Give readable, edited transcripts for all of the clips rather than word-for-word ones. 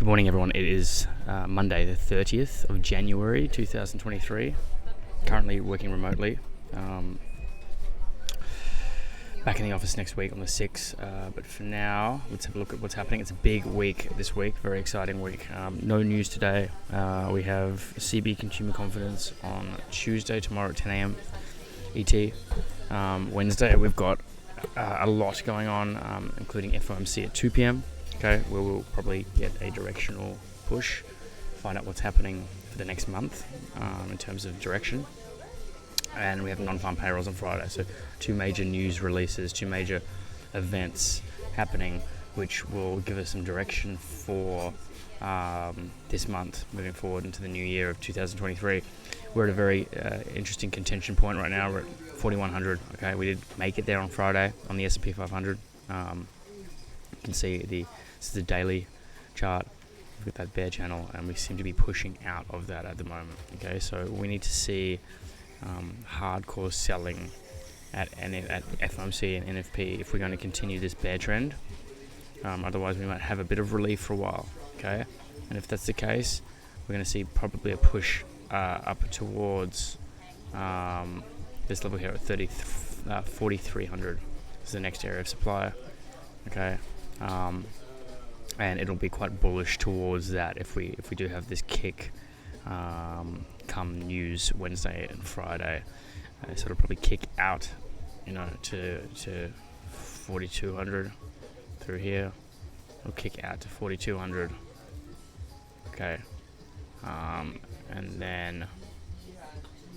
Good morning, everyone. It is Monday, the 30th of January, 2023. Currently working remotely. Back in the office next week on the 6th. But for now, let's have a look at what's happening. It's a big week this week, very exciting week. No news today. We have CB consumer confidence on Tuesday, tomorrow at 10 a.m. ET. Wednesday, we've got a lot going on, including FOMC at 2 p.m. Okay, where we'll probably get a directional push, find out what's happening for the next month in terms of direction. And we have non-farm payrolls on Friday, so two major news releases, two major events happening, which will give us some direction for this month moving forward into the new year of 2023. We're at a very interesting contention point right now. We're at 4,100. Okay, we did make it there on Friday on the S&P 500. You can see this is the daily chart. We've got that bear channel, and we seem to be pushing out of that at the moment. Okay, so we need to see hardcore selling at FOMC and NFP if we're going to continue this bear trend. Otherwise, we might have a bit of relief for a while. Okay, and if that's the case, we're going to see probably a push up towards this level here at 4,300. This is the next area of supply. Okay. And it'll be quite bullish towards that if we do have this kick come news Wednesday and Friday. So it'll probably kick out, to 4,200 through here. It'll kick out to 4,200. Okay, and then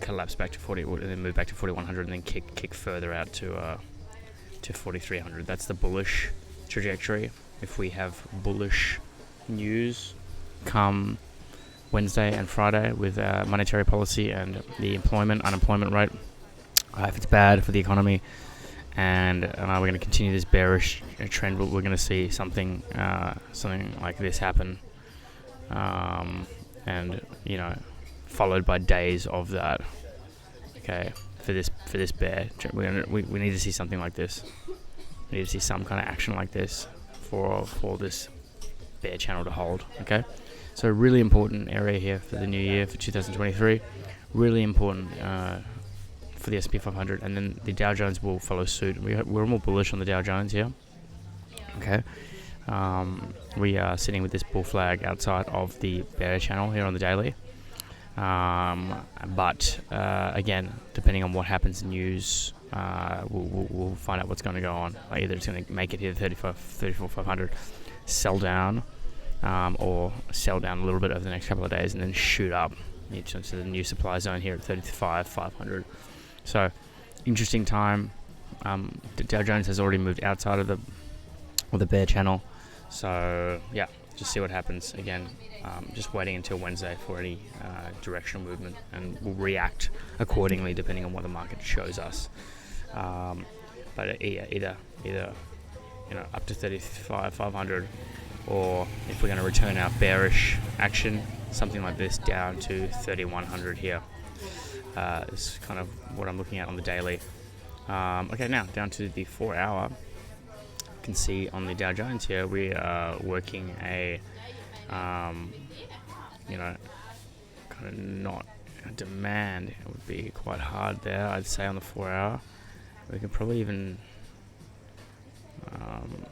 collapse back to 40, and then move back to 4,100, and then kick further out to 4,300. That's the bullish trajectory. If we have bullish news come Wednesday and Friday with monetary policy and the unemployment rate, if it's bad for the economy and we're going to continue this bearish trend, we're going to see something like this happen, and followed by days of that. Okay, for this bear, we need to see something like this. We need to see some kind of action like this for this bear channel to hold. Okay, so really important area here for the new year for 2023. Really important for the S&P 500, and then the Dow Jones will follow suit. We're more bullish on the Dow Jones here. Okay, we are sitting with this bull flag outside of the bear channel here on the daily. But again, depending on what happens in news, we'll find out what's going to go on. Either it's going to make it here 34,500, sell down, or sell down a little bit over the next couple of days and then shoot up into the new supply zone here at 35,500. So interesting time. The Dow Jones has already moved outside of the bear channel. So yeah, just see what happens. Again, just waiting until Wednesday for any directional movement, and we'll react accordingly depending on what the market shows us. But either up to 35,500, or if we're going to return our bearish action, something like this down to 3,100 here. Is kind of what I'm looking at on the daily. Okay, now down to the 4 hour. You can see on the Dow Jones here we are working a kind of not a demand. It would be quite hard there, I'd say, on the 4 hour. We can probably even I'm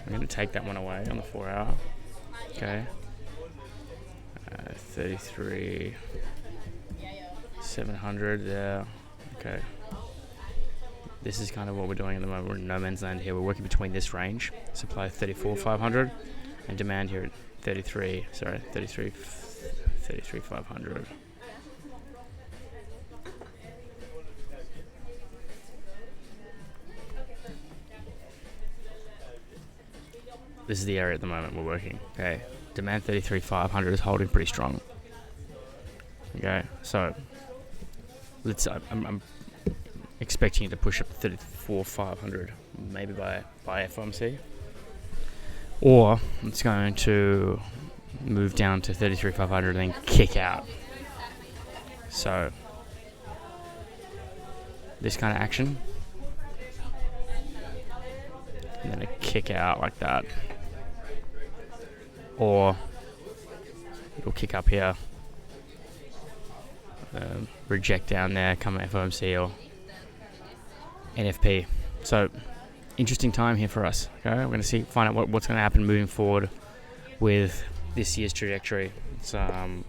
going to take that one away on the 4 hour. Okay, 33,700 there. Okay, this is kind of what we're doing at the moment. We're in no man's land here. We're working between this range, supply 34,500, and demand here at 33,500. This is the area at the moment we're working. Okay, demand 33,500 is holding pretty strong. Okay, so I'm expecting it to push up to 34,500 maybe by FOMC, or it's going to move down to 33,500 and then kick out. So this kind of action, and then a kick out like that, or it'll kick up here, reject down there, come FOMC or NFP. So interesting time here for us. Okay, we're going to find out what's going to happen moving forward with this year's trajectory. It's I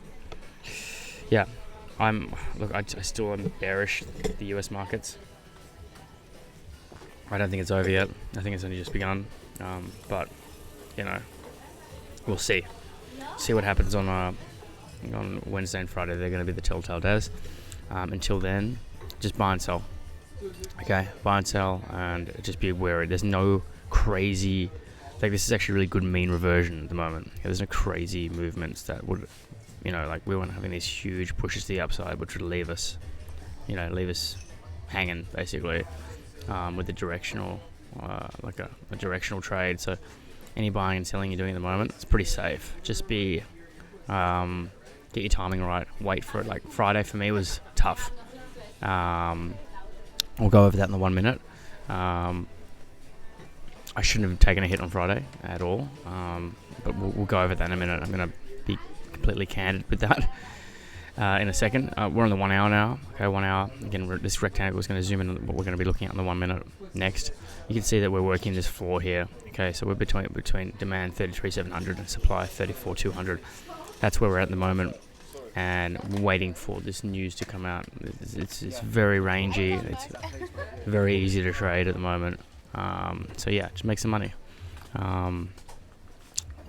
still am bearish the US markets. I don't think it's over yet. I think it's only just begun. But we'll see. See what happens on Wednesday and Friday. They're going to be the telltale days. Until then, just buy and sell. Okay, buy and sell, and just be wary. There's no crazy. This is actually really good mean reversion at the moment. There's no crazy movements that would, we weren't having these huge pushes to the upside, which would leave us hanging basically, with the directional, a directional trade. So any buying and selling you're doing at the moment, it's pretty safe. Just get your timing right. Wait for it. Like Friday for me was tough. We'll go over that in the 1 minute. I shouldn't have taken a hit on Friday at all, but we'll go over that in a minute. I'm going to be completely candid with that in a second. We're on the 1 hour now. Okay, 1 hour. Again, this rectangle is going to zoom in on what we're going to be looking at in the 1 minute next. You can see that we're working this floor here. Okay, so we're between demand 33,700 and supply 34,200. That's where we're at the moment, and waiting for this news to come out. It's very rangy. It's very easy to trade at the moment. So yeah, just make some money.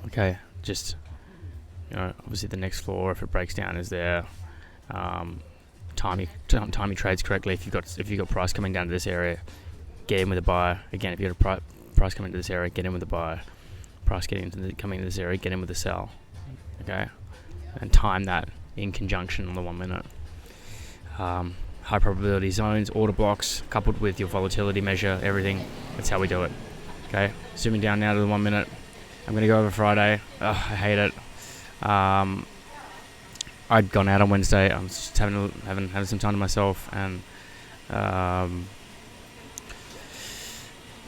Okay, just obviously the next floor, if it breaks down, is there. Time your trades correctly. If you've got price coming down to this area, get in with a buy. Again, if you got a price coming to this area, get in with a buy. Price coming into this area, get in with a sell. Okay, and time that in conjunction on the 1 minute. High probability zones, order blocks, coupled with your volatility measure, everything. That's how we do it. Okay, zooming down now to the 1 minute. I'm going to go over Friday. I hate it. I'd gone out on Wednesday. I was just having some time to myself, and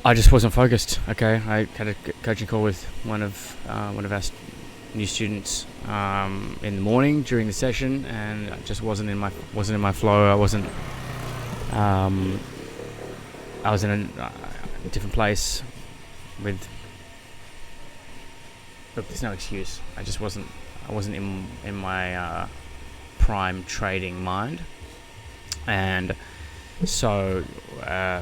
I just wasn't focused. Okay, I had a coaching call with one of our new students in the morning during the session, and I just wasn't in my flow. I was in a different place with. Look, there's no excuse. I wasn't in my prime trading mind, and so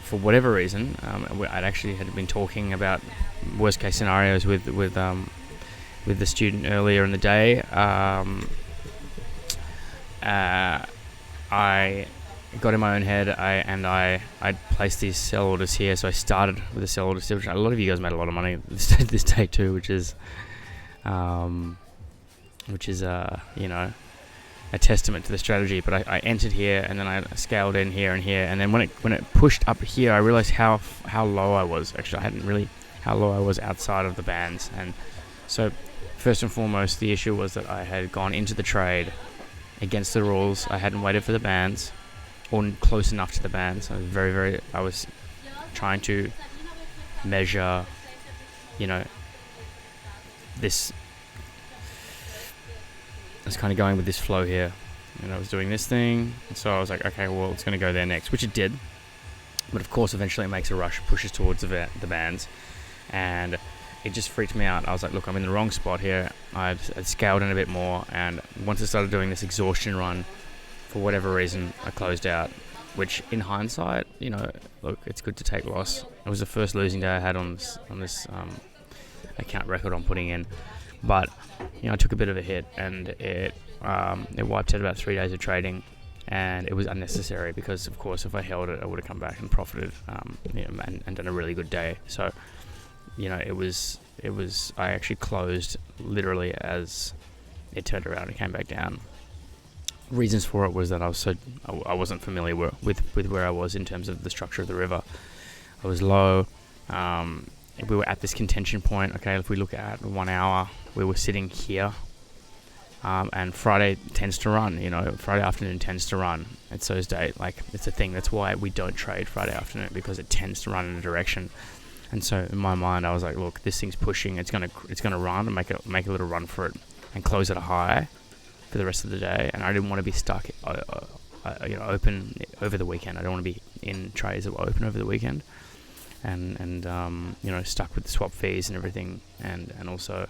for whatever reason, I'd actually had been talking about worst case scenarios with the student earlier in the day. I got in my own head. I placed these sell orders here, so I started with a sell order, which a lot of you guys made a lot of money this day too, which is a testament to the strategy. But I entered here, and then I scaled in here and here, and then when it pushed up here, I realized how low I was. Actually, I hadn't really how low I was outside of the bands, and so first and foremost, the issue was that I had gone into the trade against the rules. I hadn't waited for the bands, or close enough to the bands. I was trying to measure, this. I was kind of going with this flow here, and I was doing this thing, and so I was like, okay, well, it's going to go there next, which it did. But of course, eventually it makes a rush, pushes towards the bands, and it just freaked me out. I was like, look, I'm in the wrong spot here. I'd scaled in a bit more, and once I started doing this exhaustion run, for whatever reason, I closed out, which in hindsight, look, it's good to take loss. It was the first losing day I had on this account record I'm putting in, but I took a bit of a hit, and it wiped out about 3 days of trading, and it was unnecessary because, of course, if I held it, I would have come back and profited, and done a really good day. So, it was. I actually closed literally as it turned around and came back down. Reasons for it was that I wasn't familiar with where I was in terms of the structure of the river. I was low. We were at this contention point. Okay, if we look at 1 hour, we were sitting here, and Friday tends to run. Friday afternoon tends to run. It's those days. It's a thing. That's why we don't trade Friday afternoon, because it tends to run in a direction. And so in my mind, I was like, look, this thing's pushing. It's gonna run and make a little run for it and close at a high for the rest of the day. And I didn't want to be stuck, open over the weekend. I don't want to be in trades that were open over the weekend, and stuck with the swap fees and everything, and also,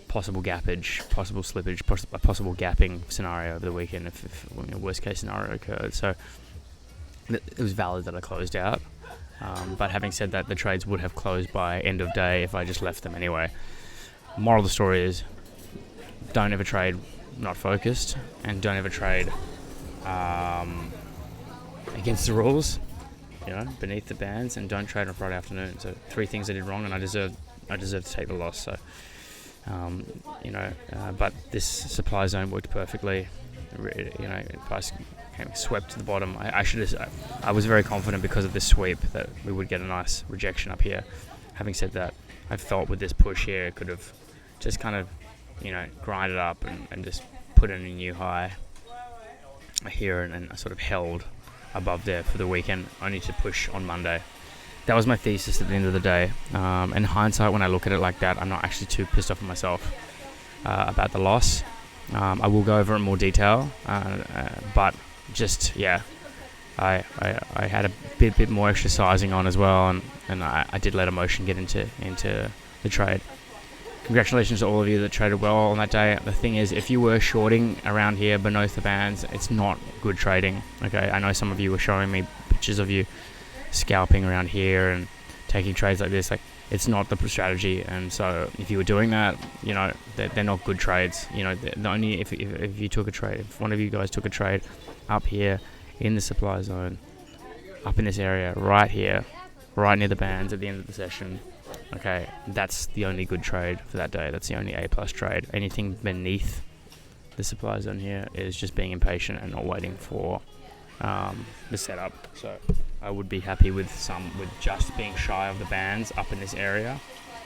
possible gappage, possible slippage, a possible gapping scenario over the weekend if worst case scenario occurred. So it was valid that I closed out. But having said that, the trades would have closed by end of day if I just left them anyway. Moral of the story is, don't ever trade not focused, and don't ever trade against the rules, beneath the bands, and don't trade on Friday afternoon. So 3 things I did wrong, and I deserve to take the loss. So but this supply zone worked perfectly. Price swept to the bottom. I was very confident because of this sweep that we would get a nice rejection up here. Having said that, I felt with this push here, could have just kind of, grind it up and just put in a new high here and sort of held above there for the weekend, only to push on Monday. That was my thesis at the end of the day. In hindsight, when I look at it like that, I'm not actually too pissed off at myself about the loss. I will go over it in more detail, but just, I had a bit more exercising on as well, and I did let emotion get into the trade. Congratulations to all of you that traded well on that day. The thing is, if you were shorting around here beneath the bands, it's not good trading. Okay, I know some of you were showing me pictures of you scalping around here and taking trades like this. Like, it's not the strategy, and so if you were doing that, they're not good trades. The only if you took a trade, if one of you guys took a trade up here in the supply zone, up in this area right here, right near the bands at the end of the session, okay, that's the only good trade for that day. That's the only A+ trade. Anything beneath the supply zone here is just being impatient and not waiting for the setup. So I would be happy with just being shy of the bands up in this area.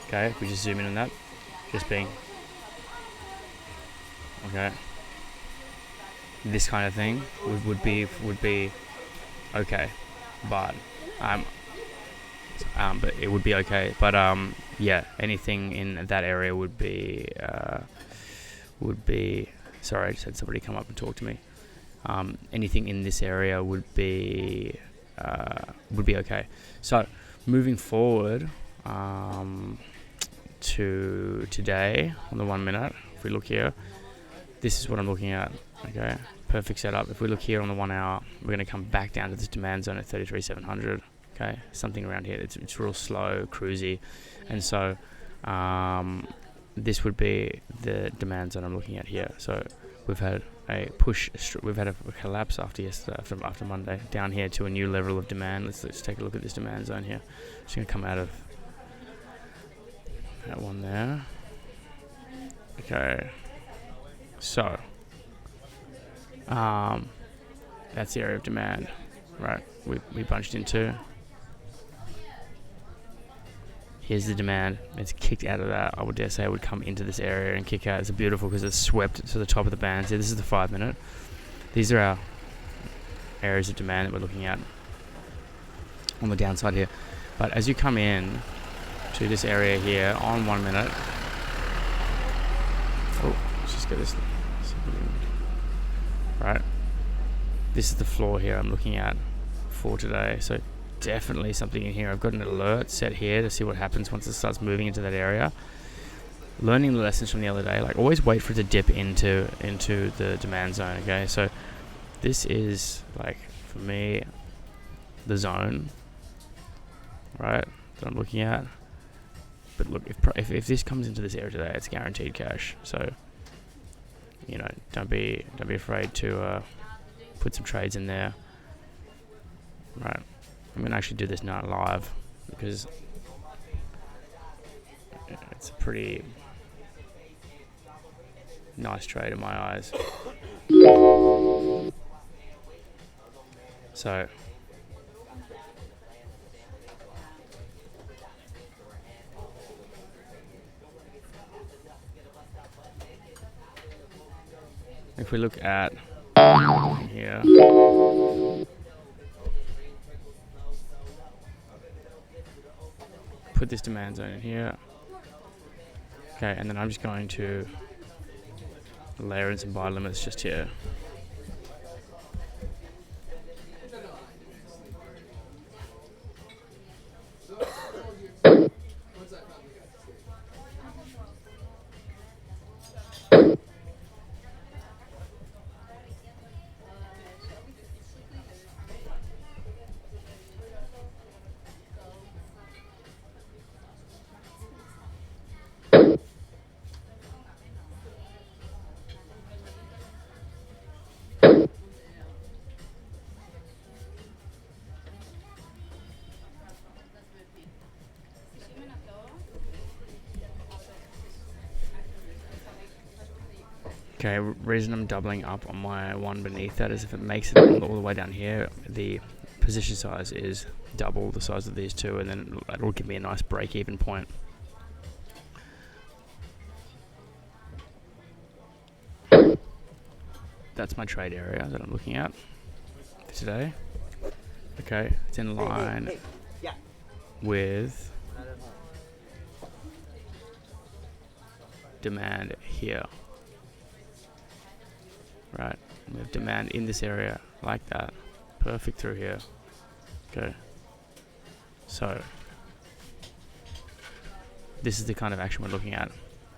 Okay, if we just zoom in on that, just being okay. This kind of thing would be okay, but it would be okay. But anything in that area would be. Sorry, I just had somebody come up and talk to me. Anything in this area would be okay. So moving forward to today on the 1 minute, if we look here, this is what I'm looking at. Okay, perfect setup. If we look here on the 1 hour, we're going to come back down to this demand zone at 33,700. Okay, something around here. It's real slow, cruisy, and so this would be the demand zone I'm looking at here. So we've had a push, we've had a collapse after Monday down here to a new level of demand. Let's take a look at this demand zone here. Just going to come out of that one there. Okay, so that's the area of demand, right? We bunched into. Here's the demand. It's kicked out of that. I would dare say it would come into this area and kick out. It's beautiful because it's swept to the top of the band. See, this is the 5 minute. These are our areas of demand that we're looking at on the downside here. But as you come in to this area here on 1 minute, let's just get this right. This is the floor here I'm looking at for today. So definitely something in here. I've got an alert set here to see what happens once it starts moving into that area. Learning the lessons from the other day, like always wait for it to dip into the demand zone. Okay, so this is like for me the zone, right, that I'm looking at. But look, if this comes into this area today, it's guaranteed cash. So don't be afraid to put some trades in there. Right. I'm going to actually do this now live because it's a pretty nice trade in my eyes. So if we look at here, put this demand zone in here. Okay, and then I'm just going to layer in some buy limits just here. Okay, reason I'm doubling up on my one beneath that is if it makes it all the way down here, the position size is double the size of these two, and then it'll give me a nice break-even point. That's my trade area that I'm looking at for today. Okay, it's in line with demand here. Right, we have demand in this area like that. Perfect through here. Okay. So this is the kind of action we're looking at.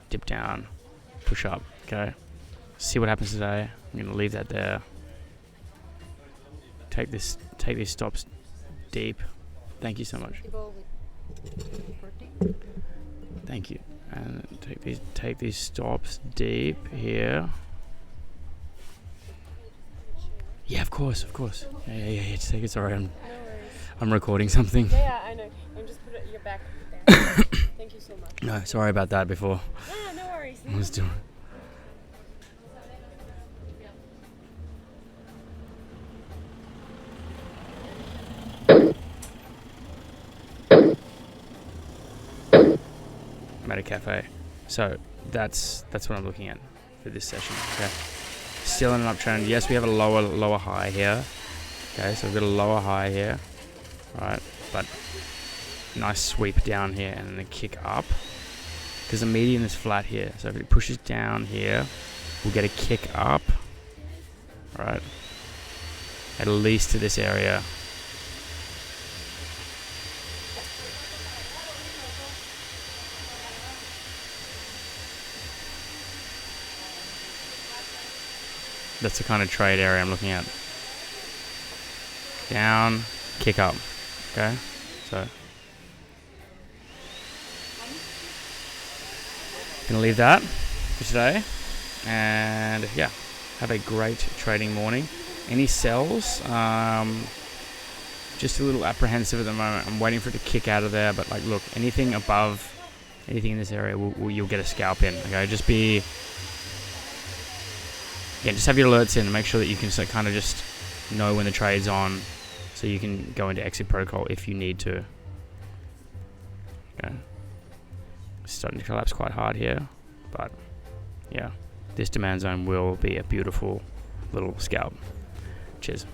Dip down, push up. Okay. See what happens today. I'm gonna leave that there. Take these stops deep. Thank you so much. Thank you. And take these stops deep here. Yeah, of course. Yeah. Just take it. Sorry, I'm recording something. Yeah, I know. I'm just put your back there. Thank you so much. No, sorry about that before. No worries. I was doing. I'm at a cafe, so that's what I'm looking at for this session. Okay. Still in an uptrend. Yes, we have a lower high here. Okay, so we've got a lower high here, right? But nice sweep down here and then a kick up because the median is flat here. So if it pushes down here, we'll get a kick up, right? At least to this area. That's the kind of trade area I'm looking at. Down, kick up. Okay, so gonna leave that for today, and yeah, have a great trading morning. Any sells? Just a little apprehensive at the moment. I'm waiting for it to kick out of there, but like, look, anything above, anything in this area, you'll get a scalp in. Okay, just have your alerts in and make sure that you can kind of just know when the trade's on, so you can go into exit protocol if you need to. Okay, starting to collapse quite hard here, but yeah, this demand zone will be a beautiful little scalp. Cheers.